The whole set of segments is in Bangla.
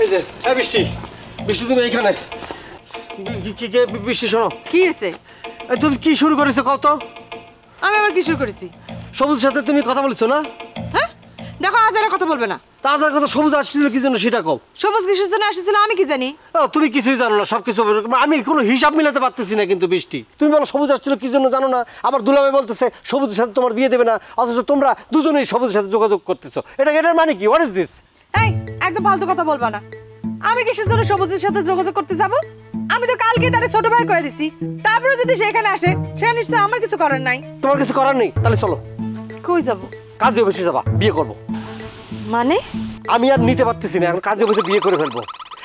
এই যে বৃষ্টি বৃষ্টি তুমি এইখানে বৃষ্টি শোনো কি হয়েছে? তুমি কি শুরু করেছো কত? আমি আবার কি শুরু করেছি? সবুজের সাথে তুমি কথা বলেছো না? হ্যাঁ দেখো আজ আর কথা বলবে না। তাদের কথা সবুজ আসছিল কি জন্য সেটা কও। সবুজ কিসের জন্য আসছিল আমি কি জানি? তুমি কিছুই জানো না, সবকিছু আমি কোনো হিসাব মিলাতে পারতেছি না। কিন্তু বৃষ্টি তুমি বলো সবুজ আসছিল কি জন্য জানো না, আবার দুলাভাই বলতেছে সবুজের সাথে তোমার বিয়ে দেবে না, অথচ তোমরা দুজনেই সবুজের সাথে যোগাযোগ করতেছো। এটার মানে কি? What is this? এই একদম ফালতু কথা বলবা না। আমি কিসের জন্য সবুজের সাথে যোগাযোগ করতে যাব? আমি তো কালকে তারে ছোট ভাই কয়ে দিছি, তারপরে যদি সেখানে আসে সে নিশ্চয় আমার কিছু করার নাই। তোমার কিছু করার নেই? তাহলে চলো। কই যাব? কাজে অফিসে যাবা, বিয়ে করবো। মানে আমি আর নিতে পারতেছি না, এখন কাজে অফিসে বিয়ে করে ফেলবো।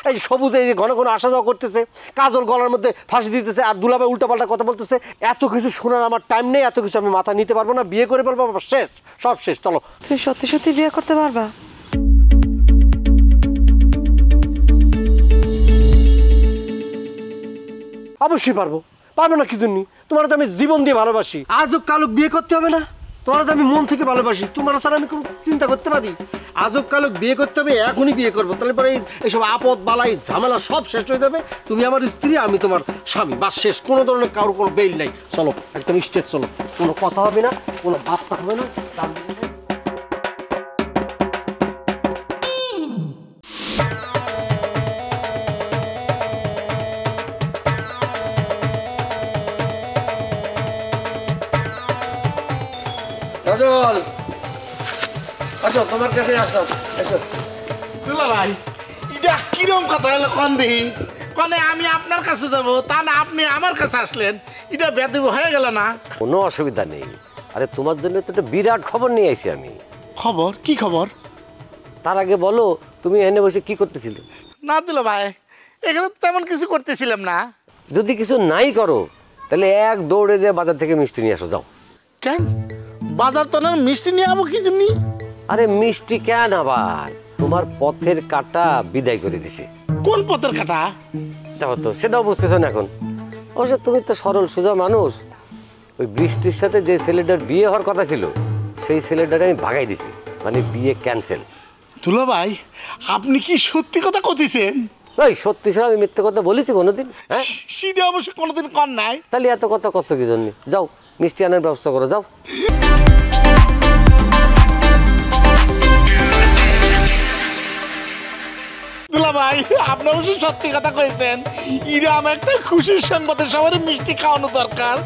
এই সবুজ এই যে ঘন ঘন আসা যাওয়া করতেছে, কাজল গলার মধ্যে ফাঁসি দিতেছে, আর দুলাভাই উল্টাপাল্টা কথা বলতেছে। এত কিছু শোনার আমার টাইম নেই, এত কিছু আমি মাথা নিতে পারবো না। বিয়ে করে ফেলবো, শেষ, সব শেষ। চলো। তুই সত্যি সত্যি বিয়ে করতে পারবা? অবশ্যই পারবো। পারবো না কি জন্য? তোমার তো আমি জীবন দিয়ে ভালোবাসি, আজও কালো বিয়ে করতে হবে না। তোমার তো আমি মন থেকে ভালোবাসি, তোমার ছাড়া আমি কোনো চিন্তা করতে পারি? আজও কালো বিয়ে করতে হবে, এখনই বিয়ে করবো। তাহলে পরে এইসব আপদ বালাই ঝামেলা সব শেষ হয়ে যাবে। তুমি আমার স্ত্রী, আমি তোমার স্বামী, বাস শেষ। কোনো ধরনের কারোর কোনো বেল নাই। চলো একদম স্ট্রেট চলো, কোনো কথা হবে না, কোনো বার্তা হবে না। কাজল, আচ্ছা তোমার কাছে আসলাম। দুলাভাই এটা কিরম কথা হলো কোন দেখি? কনে আমি আপনার কাছে যাব, তা না আপনি আমার কাছে আসলেন, এটা বেদব হয়ে গেল না? কোনো অসুবিধা নেই। আরে তোমার জন্য তো একটা বিরাট খবর নিয়ে আইছি আমি। খবর? কি খবর? তার আগে বলো তুমি এনে বসে কি করতেছিলে? না দুলাভাই এখানে তো তেমন কিছু করতেছিলাম না। যদি কিছু নাই করো তাহলে এক দৌড়ে যে বাজার থেকে মিষ্টি নিয়ে আসো, যাও। কেন বাজার তো না মিষ্টি নিয়ে যাবো কি জন্য? আরে মিষ্টি কেন আবার? তোমার পথের কাটা বিদায় করে দিছে। কোন পথের কাটা? দেখো তো, সেটাও বুঝতেছো না এখন। অবশ্য তুমি তো সরল সোজা মানুষ। ওই বৃষ্টির সাথে যে ছেলেটার বিয়ে হওয়ার কথা ছিল সেই ছেলেটাকে আমি ভাগাই দিছি, মানে বিয়ে ক্যান্সেল। দুলাভাই আপনি কি সত্যি কথা কইতেছেন? ওই সত্যি ছাড়া আমি মিথ্যে কথা বলেছি কোনোদিন? হ্যাঁ সেটা অবশ্য কোনোদিন কর নাই। তাহলে এত কথা কষ্ট কি জন্য? যাও মিষ্টি আনার ব্যবস্থা করো, যাও। দুলাভাই আপনি অবশ্য সত্যি কথা কইছেন, ইরাম একটা খুশির সংবাদে সবার মিষ্টি খাওয়ানো দরকার,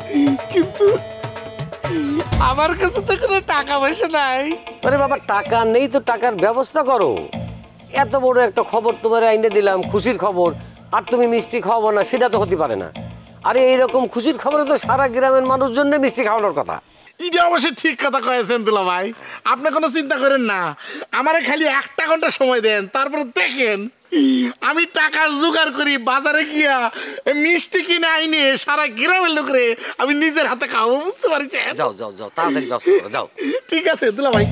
কিন্তু আমার কাছে তো কোনো টাকা পয়সা নাই। আরে বাবা টাকা নেই তো টাকার ব্যবস্থা করো। এত বড় একটা খবর তোমার আইনে দিলাম, খুশির খবর, আর তুমি মিষ্টি খাওয়াবো না, সেটা তো হতে পারে না। আরে এইরকম খুশির খবরে তো সারা গ্রামের মানুষজনকে মিষ্টি খাওয়ানোর কথা। এটা অবশ্যই ঠিক কথা কয়েছেন দুলাভাই, আপনি কোনো চিন্তা করেন না। আমারে খালি 1 ঘন্টা সময় দেন, তারপরে দেখেন আমি টাকা জোগাড় করি, বাজারে গিয়া মিষ্টি কিনে আইনে সারা গ্রামের লোকরে আমি নিজের হাতে খাওয়াবো, বুঝতে পারছেন? যাও যাও যাও, তাড়াতাড়ি ব্যবস্থা করো, যাও। ঠিক আছে দুলাভাই।